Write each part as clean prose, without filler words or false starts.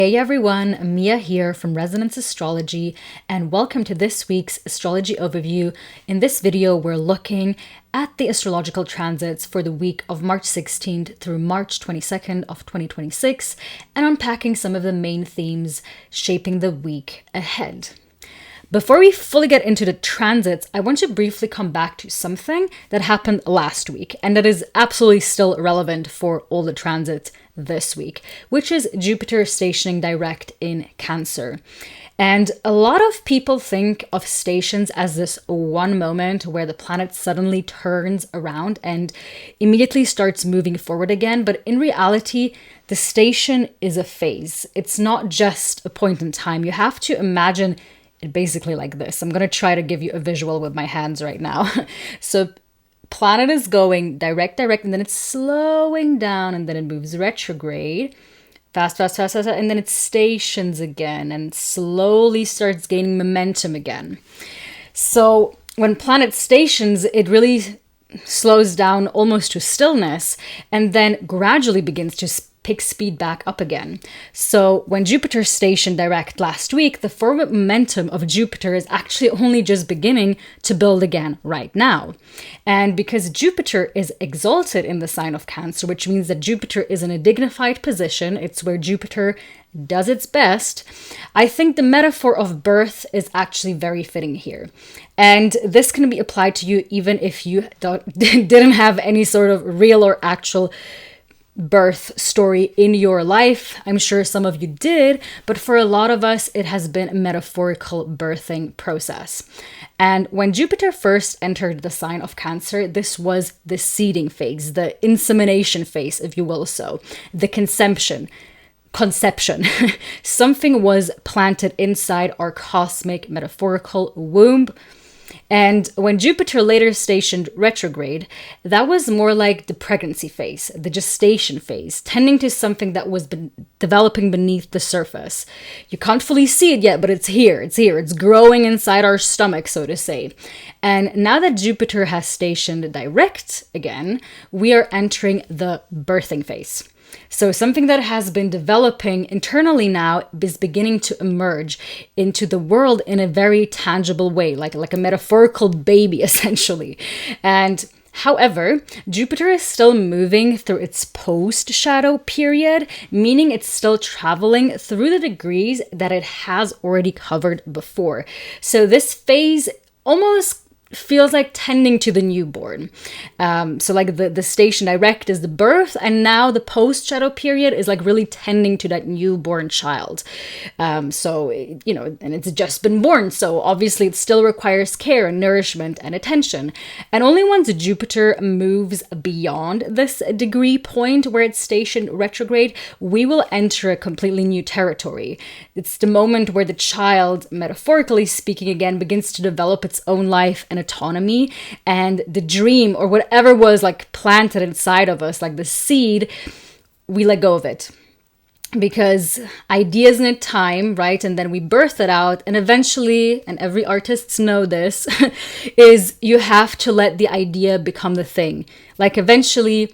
Hey everyone, Mia here from Resonance Astrology, and welcome to this week's astrology overview. In this video, we're looking at the astrological transits for the week of March 16th through March 22nd of 2026, and unpacking some of the main themes shaping the week ahead. Before we fully get into the transits, I want to briefly come back to something that happened last week and that is absolutely still relevant for all the transits this week, which is Jupiter stationing direct in Cancer. And a lot of people think of stations as this one moment where the planet suddenly turns around and immediately starts moving forward again. But in reality, the station is a phase. It's not just a point in time. You have to imagine it basically like this. I'm going to try to give you a visual with my hands right now. So planet is going direct, and then it's slowing down, and then it moves retrograde, fast, and then it stations again and slowly starts gaining momentum again. So when planet stations, it really slows down almost to stillness and then gradually begins to pick speed back up again. So when Jupiter stationed direct last week, the forward momentum of Jupiter is actually only just beginning to build again right now. And because Jupiter is exalted in the sign of Cancer, which means that Jupiter is in a dignified position, it's where Jupiter does its best, I think the metaphor of birth is actually very fitting here. And this can be applied to you even if you didn't have any sort of real or actual birth story in your life. I'm sure some of you did, but for a lot of us, it has been a metaphorical birthing process. And when Jupiter first entered the sign of Cancer, this was the seeding phase, the insemination phase, if you will, so the conception. Something was planted inside our cosmic metaphorical womb. And when Jupiter later stationed retrograde, that was more like the pregnancy phase, the gestation phase, tending to something that was developing beneath the surface. You can't fully see it yet, but it's here. It's growing inside our stomach, so to say. And now that Jupiter has stationed direct again, we are entering the birthing phase. So something that has been developing internally now is beginning to emerge into the world in a very tangible way, like a metaphorical baby, essentially. And however, Jupiter is still moving through its post-shadow period, meaning it's still traveling through the degrees that it has already covered before. So this phase almost feels like tending to the newborn. So like the station direct is the birth, and now the post-shadow period is like really tending to that newborn child. So, and it's just been born, so obviously it still requires care and nourishment and attention. And only once Jupiter moves beyond this degree point where it's stationed retrograde, we will enter a completely new territory. It's the moment where the child, metaphorically speaking again, begins to develop its own life and autonomy, and the dream or whatever was like planted inside of us, like the seed, we let go of it. Because ideas need time, right? And then we birth it out, and eventually, and every artists know this, is you have to let the idea become the thing. Like eventually,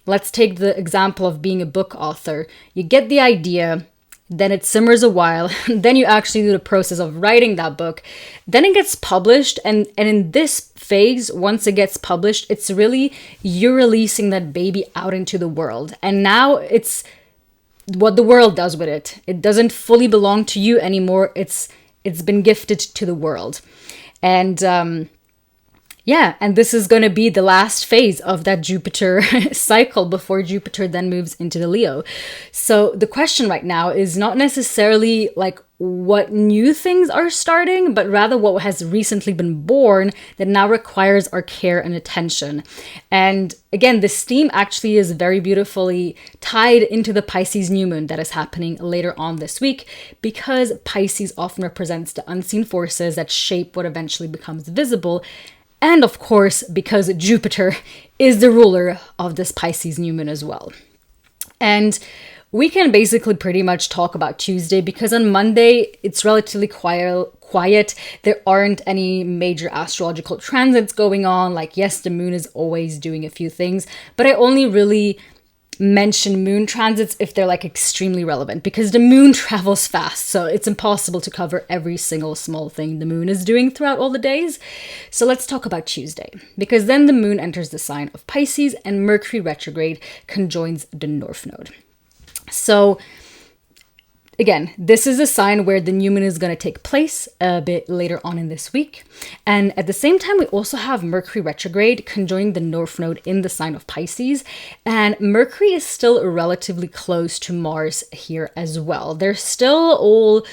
let's take the example of being a book author. You get the idea, then it simmers a while, then you actually do the process of writing that book, then it gets published, and in this phase, once it gets published, it's really you releasing that baby out into the world. And now it's what the world does with it. It doesn't fully belong to you anymore. It's been gifted to the world. And and this is going to be the last phase of that Jupiter cycle before Jupiter then moves into the Leo. So the question right now is not necessarily like what new things are starting, but rather what has recently been born that now requires our care and attention. And again, this theme actually is very beautifully tied into the Pisces New Moon that is happening later on this week, because Pisces often represents the unseen forces that shape what eventually becomes visible. And of course, because Jupiter is the ruler of this Pisces New Moon as well. And we can basically pretty much talk about Tuesday, because on Monday, it's relatively quiet. There aren't any major astrological transits going on. Like, yes, the moon is always doing a few things, but I only really mention moon transits if they're like extremely relevant, because the moon travels fast, so it's impossible to cover every single small thing the moon is doing throughout all the days. So let's talk about Tuesday, because then the moon enters the sign of Pisces and Mercury retrograde conjoins the North Node. So again, this is a sign where the new moon is going to take place a bit later on in this week. And at the same time, we also have Mercury retrograde conjoining the North Node in the sign of Pisces. And Mercury is still relatively close to Mars here as well. They're still all...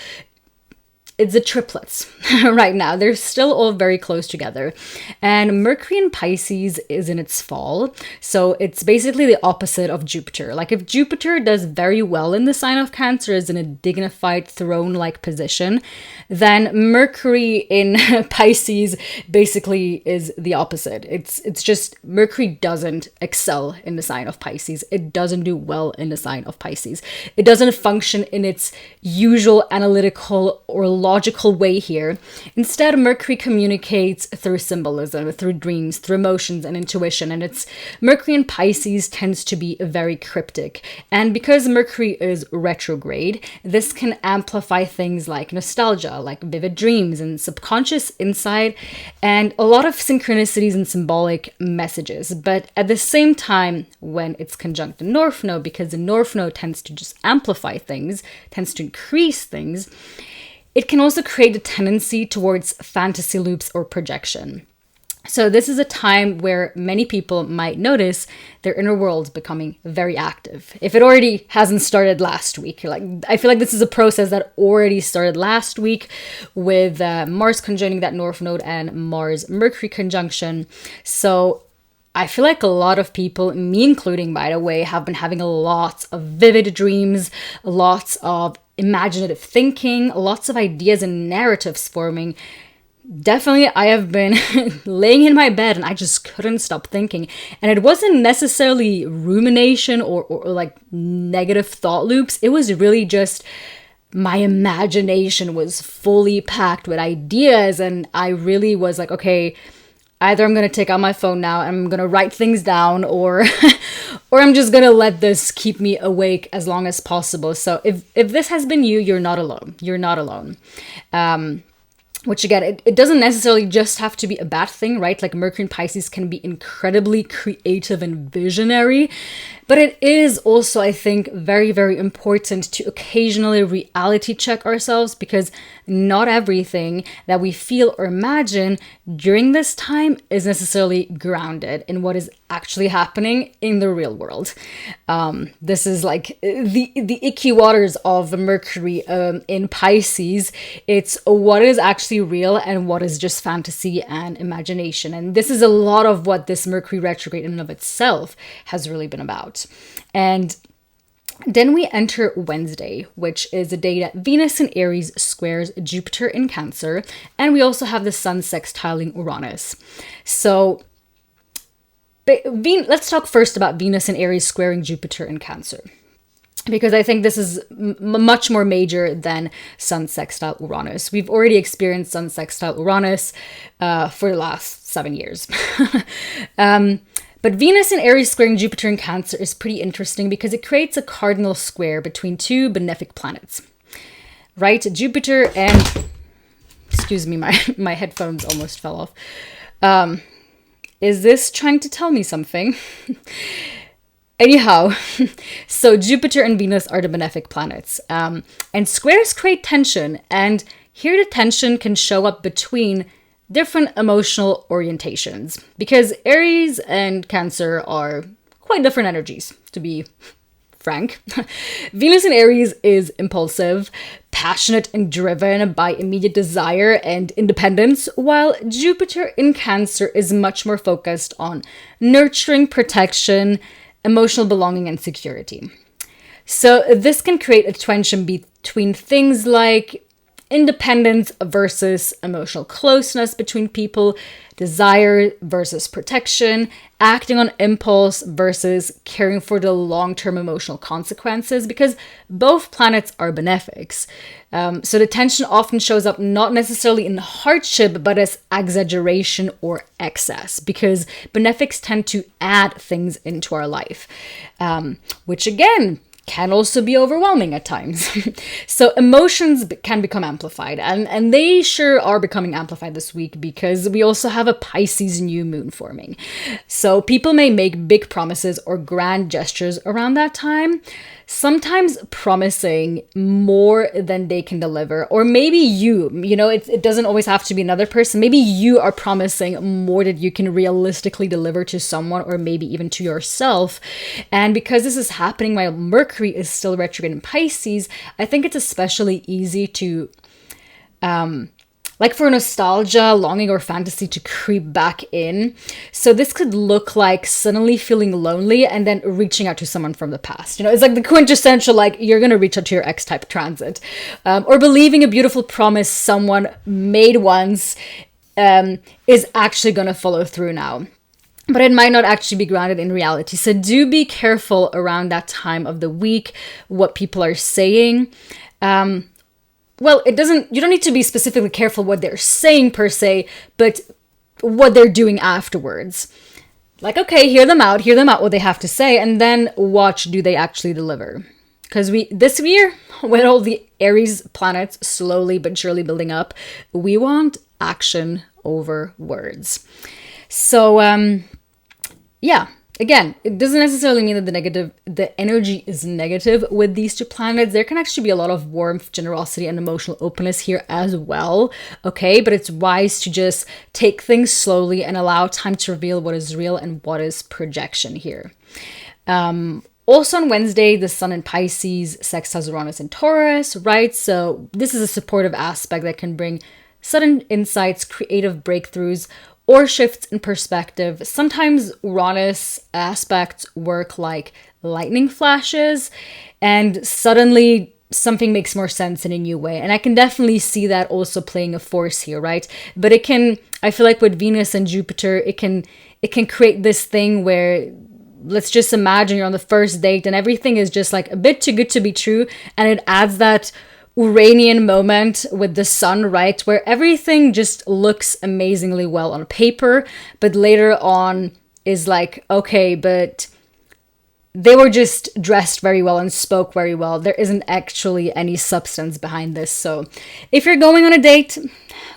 It's the triplets right now. They're still all very close together. And Mercury in Pisces is in its fall. So it's basically the opposite of Jupiter. Like if Jupiter does very well in the sign of Cancer, is in a dignified throne-like position, then Mercury in Pisces basically is the opposite. It's just Mercury doesn't excel in the sign of Pisces. It doesn't do well in the sign of Pisces. It doesn't function in its usual analytical or logical way here. Instead, Mercury communicates through symbolism, through dreams, through emotions and intuition, and it's Mercury in Pisces tends to be very cryptic. And because Mercury is retrograde, this can amplify things like nostalgia, like vivid dreams and subconscious insight, and a lot of synchronicities and symbolic messages. But at the same time, when it's conjunct the North Node, because the North Node tends to just amplify things, tends to increase things, it can also create a tendency towards fantasy loops or projection. So this is a time where many people might notice their inner world becoming very active. If it already hasn't started last week, I feel like this is a process that already started last week with Mars conjoining that North Node and Mars-Mercury conjunction. So I feel like a lot of people, me including, by the way, have been having lots of vivid dreams, lots of imaginative thinking, lots of ideas and narratives forming. Definitely, I have been laying in my bed and I just couldn't stop thinking. And it wasn't necessarily rumination or like negative thought loops. It was really just my imagination was fully packed with ideas. And I really was like, okay, either I'm going to take out my phone now and I'm going to write things down, or or I'm just going to let this keep me awake as long as possible. So if this has been you, you're not alone. You're not alone. Which again, it doesn't necessarily just have to be a bad thing, right? Like Mercury in Pisces can be incredibly creative and visionary, but it is also, I think, very, very important to occasionally reality check ourselves, because not everything that we feel or imagine during this time is necessarily grounded in what is actually happening in the real world. This is like the icky waters of Mercury in Pisces. It's what is actually real and what is just fantasy and imagination. And this is a lot of what this Mercury retrograde in and of itself has really been about. And then we enter Wednesday, which is a day that Venus in Aries squares Jupiter in Cancer. And we also have the Sun sextiling Uranus. So let's talk first about Venus in Aries squaring Jupiter in Cancer, because I think this is much more major than Sun sextile Uranus. We've already experienced Sun sextile Uranus for the last 7 years. But Venus in Aries squaring Jupiter in Cancer is pretty interesting because it creates a cardinal square between two benefic planets, right? Jupiter and... Excuse me, my headphones almost fell off. Is this trying to tell me something? Anyhow, so Jupiter and Venus are the benefic planets. And squares create tension. And here the tension can show up between different emotional orientations, because Aries and Cancer are quite different energies, to be frank. Venus in Aries is impulsive, passionate, and driven by immediate desire and independence, while Jupiter in Cancer is much more focused on nurturing, protection, emotional belonging, and security. So this can create a tension between things like independence versus emotional closeness between people, desire versus protection, acting on impulse versus caring for the long-term emotional consequences, because both planets are benefics. So the tension often shows up not necessarily in hardship, but as exaggeration or excess, because benefics tend to add things into our life, which again, can also be overwhelming at times. So emotions can become amplified, and they sure are becoming amplified this week because we also have a Pisces new moon forming. So people may make big promises or grand gestures around that time, sometimes promising more than they can deliver. Or maybe it doesn't always have to be another person. Maybe you are promising more than you can realistically deliver to someone, or maybe even to yourself. And because this is happening while Mercury is still retrograde in Pisces, I think it's especially easy to like for nostalgia, longing, or fantasy to creep back in. So this could look like suddenly feeling lonely and then reaching out to someone from the past. It's like the quintessential, like, you're going to reach out to your ex-type transit. Or believing a beautiful promise someone made once is actually going to follow through now. But it might not actually be grounded in reality. So do be careful around that time of the week, what people are saying. Well, you don't need to be specifically careful what they're saying per se, but what they're doing afterwards. Like, okay, hear them out what they have to say, and then watch, do they actually deliver? Because this year, with all the Aries planets slowly but surely building up, we want action over words. So, yeah. Again, it doesn't necessarily mean that the energy is negative with these two planets. There can actually be a lot of warmth, generosity, and emotional openness here as well. Okay, but it's wise to just take things slowly and allow time to reveal what is real and what is projection here. Also on Wednesday, the Sun in Pisces sextiles Uranus in Taurus, right? So this is a supportive aspect that can bring sudden insights, creative breakthroughs, or shifts in perspective. Sometimes Uranus aspects work like lightning flashes, and suddenly something makes more sense in a new way. And I can definitely see that also playing a force here, right? But I feel like with Venus and Jupiter, it can create this thing where, let's just imagine you're on the first date and everything is just like a bit too good to be true, and it adds that Uranian moment with the sun, right? Where everything just looks amazingly well on paper, but later on is like, okay, but they were just dressed very well and spoke very well. There isn't actually any substance behind this. So if you're going on a date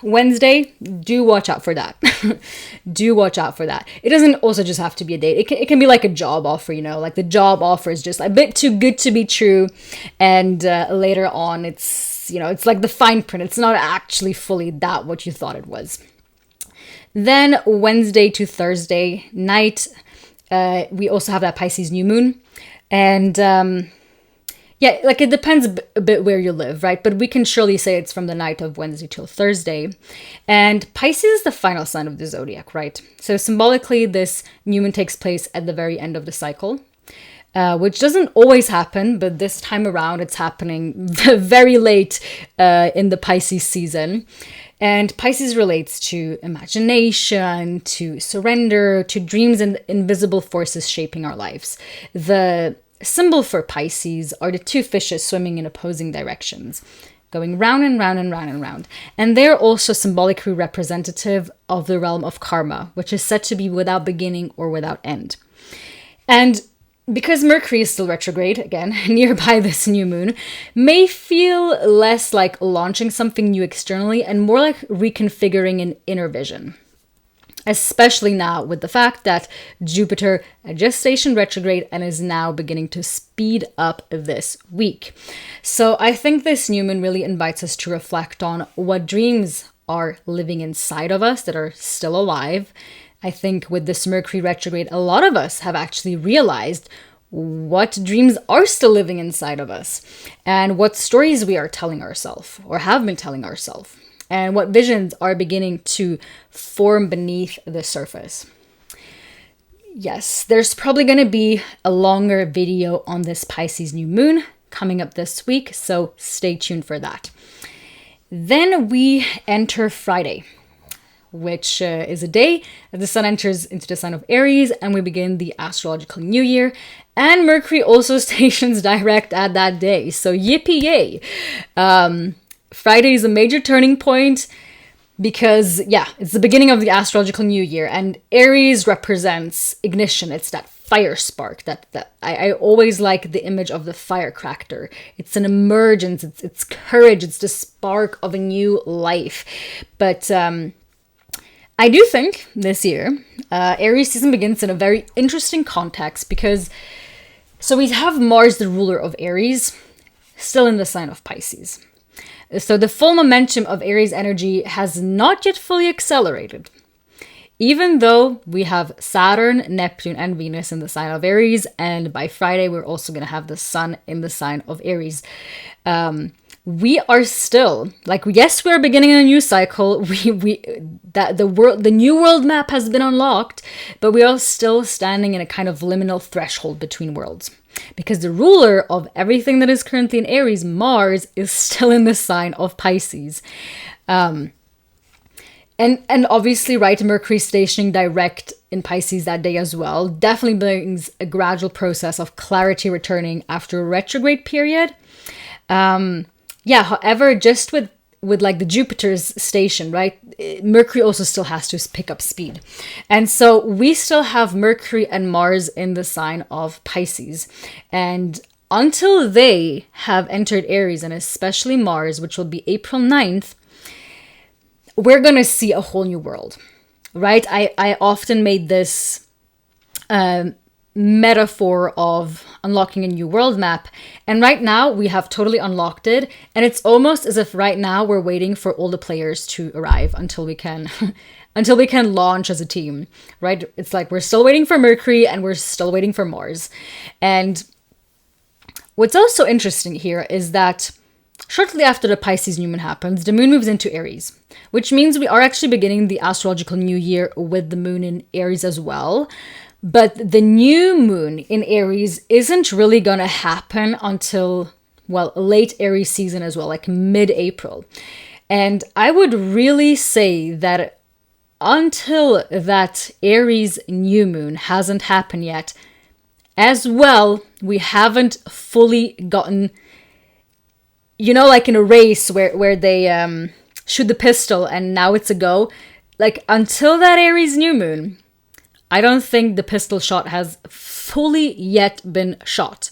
Wednesday, do watch out for that. Do watch out for that. It doesn't also just have to be a date. It can be like a job offer, like the job offer is just a bit too good to be true. And later on, it's like the fine print. It's not actually fully that what you thought it was. Then Wednesday to Thursday night, we also have that Pisces new moon. And like it depends a bit where you live, right? But we can surely say it's from the night of Wednesday till Thursday. And Pisces is the final sign of the zodiac, right? So symbolically, this new moon takes place at the very end of the cycle, which doesn't always happen, but this time around it's happening very late in the Pisces season. And Pisces relates to imagination, to surrender, to dreams and invisible forces shaping our lives. The symbol for Pisces are the two fishes swimming in opposing directions, going round and round and round and round. And they're also symbolically representative of the realm of karma, which is said to be without beginning or without end. And because Mercury is still retrograde, again, nearby this new moon, may feel less like launching something new externally and more like reconfiguring an inner vision. Especially now with the fact that Jupiter just stationed retrograde and is now beginning to speed up this week. So I think this new moon really invites us to reflect on what dreams are living inside of us that are still alive. I think with this Mercury retrograde, a lot of us have actually realized what dreams are still living inside of us and what stories we are telling ourselves or have been telling ourselves, and what visions are beginning to form beneath the surface. Yes, there's probably going to be a longer video on this Pisces new moon coming up this week, so stay tuned for that. Then we enter Friday, which is a day that the sun enters into the sign of Aries, and we begin the astrological new year. And Mercury also stations direct at that day. So yippee yay. Friday is a major turning point because, yeah, it's the beginning of the astrological new year. And Aries represents ignition. It's that fire spark that I always like the image of the firecracker. It's an emergence. It's courage. It's the spark of a new life. But I do think this year, Aries season begins in a very interesting context because, so we have Mars, the ruler of Aries, still in the sign of Pisces. So the full momentum of Aries energy has not yet fully accelerated. Even though we have Saturn, Neptune, and Venus in the sign of Aries, and by Friday we're also going to have the sun in the sign of Aries. We are still, like, yes, we're beginning a new cycle. The new world map has been unlocked, but we are still standing in a kind of liminal threshold between worlds. Because the ruler of everything that is currently in Aries, Mars, is still in the sign of Pisces. And obviously, right, Mercury stationing direct in Pisces that day as well definitely brings a gradual process of clarity returning after a retrograde period. However, just with like the Jupiter's station, right, Mercury also still has to pick up speed. And so we still have Mercury and Mars in the sign of Pisces. And until they have entered Aries, and especially Mars, which will be April 9th, we're going to see a whole new world, right? I often made this metaphor of unlocking a new world map, and right now we have totally unlocked it, and it's almost as if right now we're waiting for all the players to arrive until we can launch as a team, right? It's like we're still waiting for Mercury and we're still waiting for Mars. And what's also interesting here is that shortly after the Pisces new moon happens, the moon moves into Aries, which means we are actually beginning the astrological new year with the moon in Aries as well. But the new moon in Aries isn't really going to happen until, well, late Aries season as well, like mid-April. And I would really say that until that Aries new moon hasn't happened yet, as well, we haven't fully gotten, you know, like in a race where they shoot the pistol and now it's a go. Like, until that Aries new moon, I don't think the pistol shot has fully yet been shot.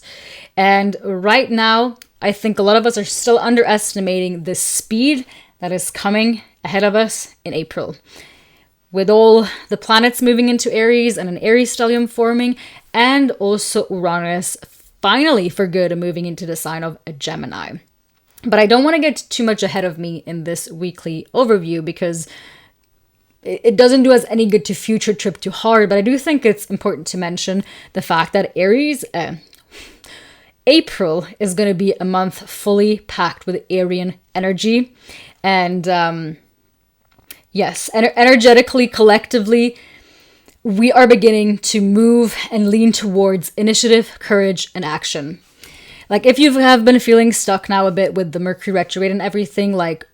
And right now, I think a lot of us are still underestimating the speed that is coming ahead of us in April. With all the planets moving into Aries and an Aries stellium forming, and also Uranus finally for good moving into the sign of Gemini. But I don't want to get too much ahead of me in this weekly overview because it doesn't do us any good to future trip too hard, but I do think it's important to mention the fact that April is going to be a month fully packed with Arian energy. And yes, energetically, collectively, we are beginning to move and lean towards initiative, courage, and action. Like, if you have been feeling stuck now a bit with the Mercury retrograde and everything, like,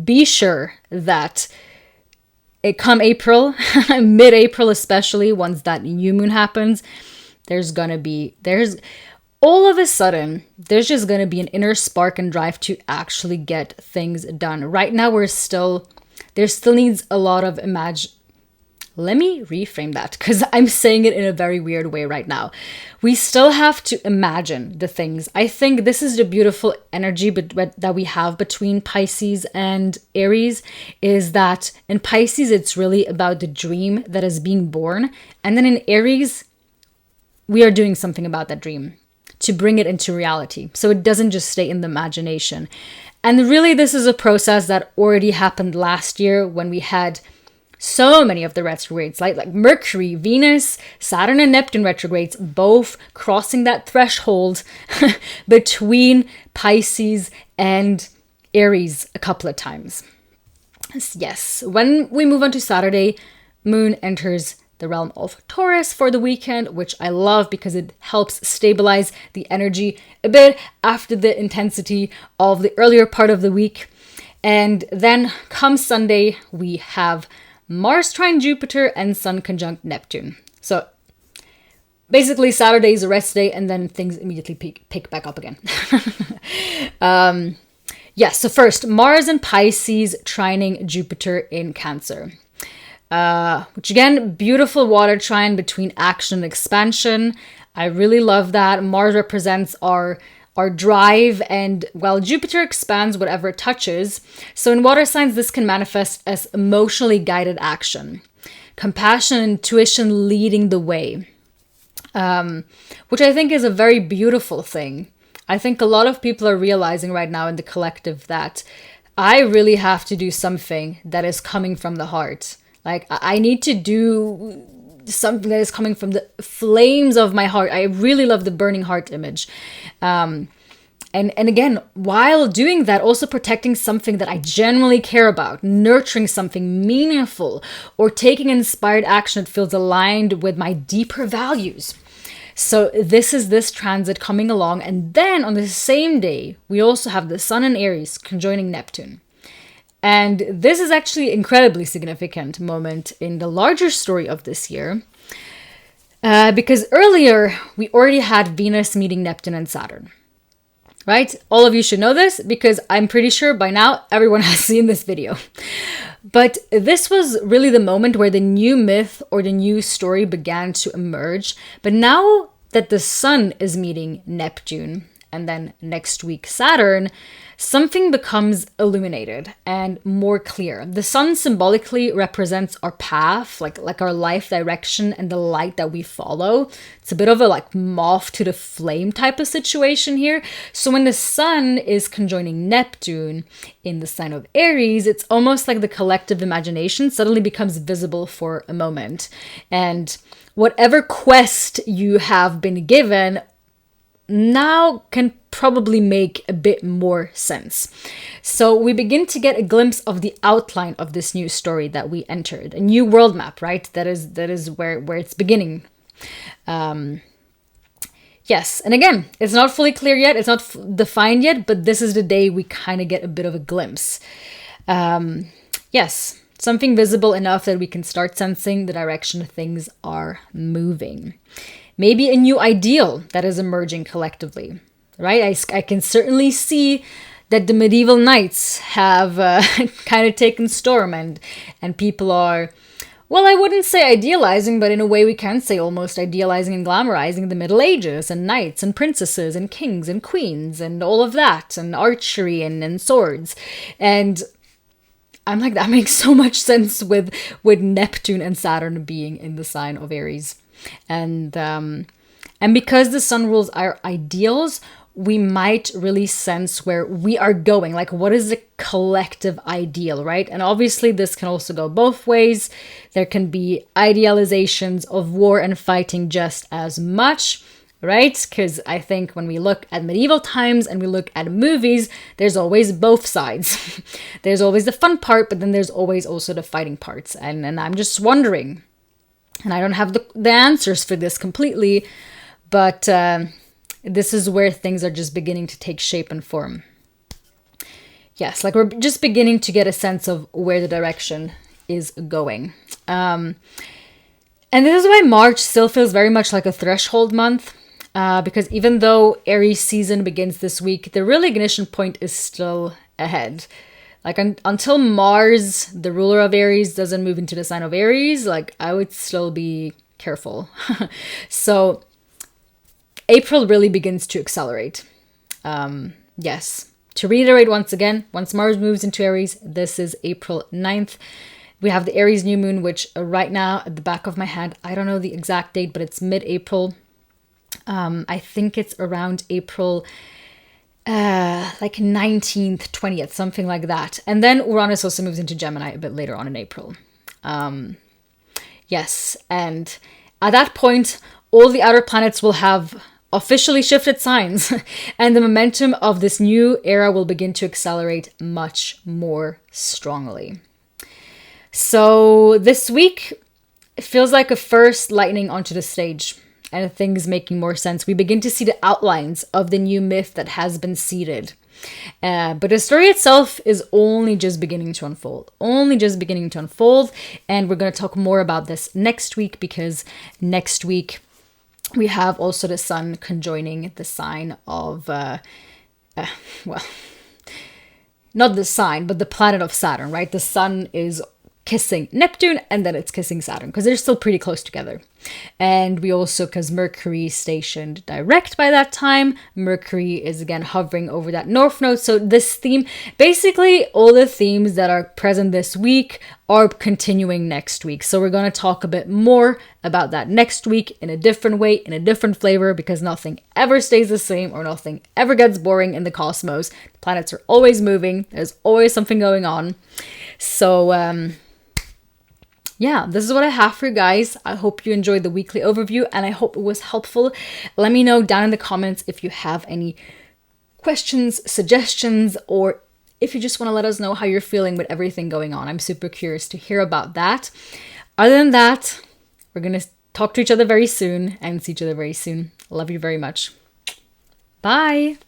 be sure that it come April, mid-April especially, once that new moon happens, there's all of a sudden, there's just going to be an inner spark and drive to actually get things done. Right now, there still needs a lot of Let me reframe that because I'm saying it in a very weird way right now. We still have to imagine the things. I think this is the beautiful energy that we have between Pisces and Aries, is that in Pisces, it's really about the dream that is being born. And then in Aries, we are doing something about that dream to bring it into reality. So it doesn't just stay in the imagination. And really, this is a process that already happened last year when we had so many of the retrogrades, like Mercury, Venus, Saturn, and Neptune retrogrades, both crossing that threshold between Pisces and Aries a couple of times. Yes, when we move on to Saturday, Moon enters the realm of Taurus for the weekend, which I love because it helps stabilize the energy a bit after the intensity of the earlier part of the week. And then come Sunday, we have Mars trine Jupiter and Sun conjunct Neptune. So basically Saturday is a rest day, and then things immediately pick back up again. Yes, so first, Mars and Pisces trining Jupiter in Cancer. Which again, beautiful water trine between action and expansion. I really love that. Mars represents our drive, and while Jupiter expands whatever it touches. So in water signs, this can manifest as emotionally guided action. Compassion and intuition leading the way. Which I think is a very beautiful thing. I think a lot of people are realizing right now in the collective that I really have to do something that is coming from the heart. Like, I need to do something that is coming from the flames of my heart. I really love the burning heart image. And again, while doing that, also protecting something that I genuinely care about, nurturing something meaningful, or taking inspired action that feels aligned with my deeper values. So this is this transit coming along. And then on the same day, we also have the Sun in Aries conjoining Neptune. And this is actually an incredibly significant moment in the larger story of this year. Because earlier, we already had Venus meeting Neptune and Saturn. Right? All of you should know this because I'm pretty sure by now everyone has seen this video. But this was really the moment where the new myth or the new story began to emerge. But now that the Sun is meeting Neptune and then next week Saturn, something becomes illuminated and more clear. The Sun symbolically represents our path, like our life direction and the light that we follow. It's a bit of a like moth to the flame type of situation here. So when the Sun is conjoining Neptune in the sign of Aries, it's almost like the collective imagination suddenly becomes visible for a moment. And whatever quest you have been given now can probably make a bit more sense. So we begin to get a glimpse of the outline of this new story that we entered, a new world map, right? That is where it's beginning. Yes, and again, it's not fully clear yet, it's not defined yet, but this is the day we kind of get a bit of a glimpse. Yes, something visible enough that we can start sensing the direction things are moving. Maybe a new ideal that is emerging collectively, right? I can certainly see that the medieval knights have kind of taken storm and people are, well, I wouldn't say idealizing, but in a way we can say almost idealizing and glamorizing the Middle Ages and knights and princesses and kings and queens and all of that and archery and swords. And I'm like, that makes so much sense with Neptune and Saturn being in the sign of Aries. And because the Sun rules our ideals, we might really sense where we are going. Like, what is the collective ideal, right? And obviously this can also go both ways. There can be idealizations of war and fighting just as much, right? Because I think when we look at medieval times and we look at movies, there's always both sides. There's always the fun part, but then there's always also the fighting parts. And I'm just wondering, and I don't have the answers for this completely, but this is where things are just beginning to take shape and form. Yes, like we're just beginning to get a sense of where the direction is going. And this is why March still feels very much like a threshold month, because even though Aries season begins this week, the real ignition point is still ahead. Like until Mars, the ruler of Aries, doesn't move into the sign of Aries, like I would still be careful. So April really begins to accelerate. Yes. To reiterate once again, once Mars moves into Aries, this is April 9th. We have the Aries New Moon, which right now at the back of my head, I don't know the exact date, but it's mid-April. I think it's around April like 19th, 20th, something like that. And then Uranus also moves into Gemini a bit later on in April. Yes, and at that point, all the outer planets will have officially shifted signs, and the momentum of this new era will begin to accelerate much more strongly. So this week, it feels like a first lightning onto the stage. And things making more sense. We begin to see the outlines of the new myth that has been seeded. But the story itself is only just beginning to unfold. Only just beginning to unfold. And we're going to talk more about this next week, because next week we have also the sun conjoining the sign of, well, not the sign, but the planet of Saturn, right? The sun is kissing Neptune and then it's kissing Saturn, because they're still pretty close together. And we also, because Mercury is stationed direct by that time, Mercury is again hovering over that north node. So this theme, basically all the themes that are present this week are continuing next week. So we're going to talk a bit more about that next week in a different way, in a different flavor, because nothing ever stays the same or nothing ever gets boring in the cosmos. The planets are always moving. There's always something going on. So, yeah, this is what I have for you guys. I hope you enjoyed the weekly overview and I hope it was helpful. Let me know down in the comments if you have any questions, suggestions, or if you just want to let us know how you're feeling with everything going on. I'm super curious to hear about that. Other than that, we're going to talk to each other very soon and see each other very soon. Love you very much. Bye.